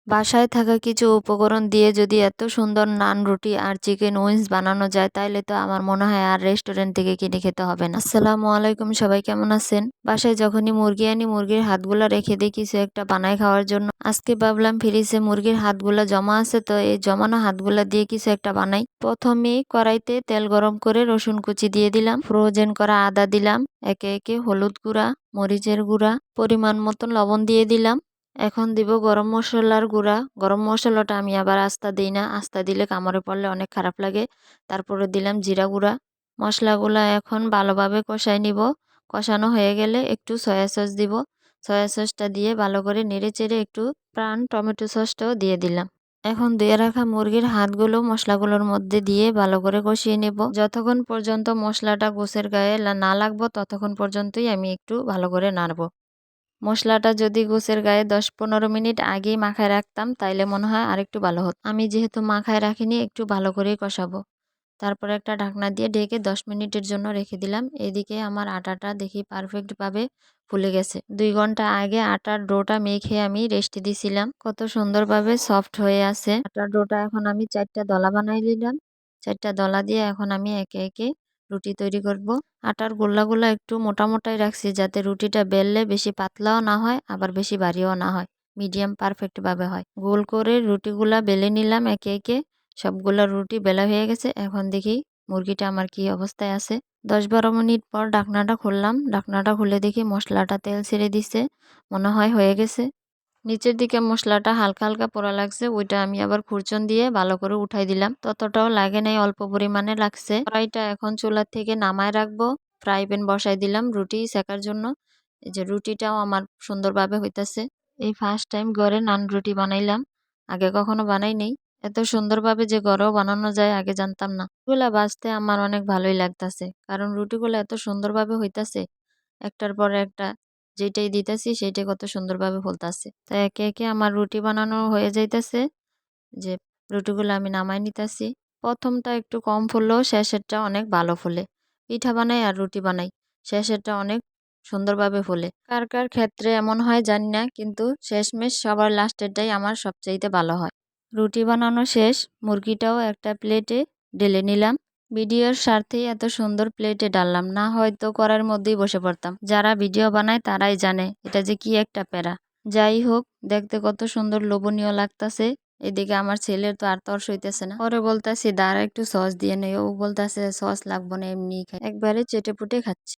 বাসায় থাকা কিছু উপকরণ দিয়ে যদি এত সুন্দর নান, রুটি আর চিকেন উইংস বানানো যায় তাইলে তো আমার মনে হয় আর রেস্টুরেন্ট থেকে কিনে খেতে হবে না। আসসালামু আলাইকুম, সবাই কেমন আছেন? বাসায় যখনই মুরগি আনি মুরগির হাতগুলা রেখে দিই কিছু একটা বানায় খাওয়ার জন্য। আজকে ভাবলাম ফ্রিজে মুরগির হাতগুলা জমা আছে, তো এই জমানো হাতগুলা দিয়ে কিছু একটা বানাই। প্রথমেই কড়াইতে তেল গরম করে রসুন কুচি দিয়ে দিলাম, ফ্রোজেন করা আদা দিলাম, একে একে হলুদ গুঁড়া, মরিচের গুঁড়া, পরিমাণ মতন লবণ দিয়ে দিলাম। এখন দিব গরম মসলার গুঁড়া। গরম মসলাটা আমি আবার আস্তা দিই না, আস্তা দিলে কামড়ে পড়লে অনেক খারাপ লাগে। তারপরে দিলাম জিরা গুঁড়া। মশলাগুলা এখন ভালোভাবে কষাই নিব। কষানো হয়ে গেলে একটু সয়া সস দিব। সয়া সসটা দিয়ে ভালো করে নেড়ে চেড়ে একটু প্রাণ টমেটো সসটাও দিয়ে দিলাম। এখন ধুয়ে রাখা মুরগির হাতগুলো মশলাগুলোর মধ্যে দিয়ে ভালো করে কষিয়ে নেব। যতক্ষণ পর্যন্ত মশলাটা গোছের গায়ে না লাগবো ততক্ষণ পর্যন্তই আমি একটু ভালো করে নাড়ব। মশলাটা যদি গোছের গায়ে 10-15 মিনিট আগেই মাখায় রাখতাম তাইলে মনে হয় আরেকটু ভালো হতো। আমি যেহেতু মাখায় রাখিনি একটু ভালো করেই কষাবো। তারপরে একটা ঢাকনা দিয়ে ঢেকে 10 মিনিটের জন্য রেখে দিলাম। এদিকে আমার আটাটা দেখি পারফেক্টভাবে ফুলে গেছে। 2 ঘন্টা আগে আটার ডোটা মেখে আমি রেস্টে দিছিলাম। কত সুন্দরভাবে সফট হয়ে আছে। আটার ডোটা এখন আমি 4টা দলা বানাই নিলাম। 4টা দলা দিয়ে এখন আমি একে একে রুটি তৈরি করব। আটার গোল্লাগুলা একটু মোটা মোটাই রাখছি যাতে রুটিটা বেললে বেশি পাতলাও না হয় আবার বেশি ভারীও না হয়, মিডিয়াম পারফেক্ট ভাবে হয়। গোল করে রুটিগুলা বেলে নিলাম একে একে। সবগুলা রুটি বেলা হয়ে গেছে। এখন দেখি মুরগিটা আমার কি অবস্থায় আছে। 10-12 মিনিট পর ঢাকনাটা খুললাম। ঢাকনাটা খুলে দেখি মশলাটা তেল ছেড়ে দিছে, মনে হয় হয়ে গেছে। নিচের দিকে মশলাটা হালকা হালকা পোড়া লাগছে, ওইটা আমি আবার খুরচন দিয়ে ভালো করে উঠাই দিলাম। ততটাও লাগে নাই, অল্প পরিমাণে লাগছে। কড়াইটা এখন চুলার থেকে নামায় রাখবো। ফ্রাই প্যান বসাই দিলাম রুটি সেকার জন্য। এই যে রুটিটাও আমার সুন্দরভাবে হইতাছে। এই ফার্স্ট টাইম ঘরে নান রুটি বানাইলাম, আগে কখনো বানাই নেই। এত সুন্দরভাবে যে ঘরেও বানানো যায় আগে জানতাম না। এগুলা বাজতে আমার অনেক ভালোই লাগতাছে, কারণ রুটিগুলো এত সুন্দরভাবে হইতাছে। একটার পর একটা যেটাই দিতেছি সেটাই কত সুন্দরভাবে ফুলতাছে। তো একে একে আমার রুটি বানানো হয়ে যাইতেছে। যে রুটিগুলো আমি নামাই নিতেছি। প্রথমটা একটু কম ফুললেও শেষেরটা অনেক ভালো ফুলে। পিঠা বানাই আর রুটি বানাই, শেষেরটা অনেক সুন্দরভাবে ফুলে। কার কার ক্ষেত্রে এমন হয় জানি না, কিন্তু শেষমেশ সবার লাস্টেরটাই আমার সবচাইতে ভালো হয়। রুটি বানানো শেষ, মুরগিটাও একটা প্লেটে ঢেলে নিলাম। ভিডিওর স্বার্থেই এত সুন্দর প্লেটে ডাললাম, না হয়তো করার মধ্যেই বসে পড়তাম। যারা ভিডিও বানায় তারাই জানে এটা যে কি একটা প্যারা। যাই হোক, দেখতে কত সুন্দর লোভনীয় লাগতাছে। এদিকে আমার ছেলের তো আর তর সইতেছে না। পরে বলতাছি দাঁড়া একটু সস দিয়ে নেই, ও বলতাছে সস লাগবো না এমনি খাই, একবারে চেটে পুটে খাচ্ছি।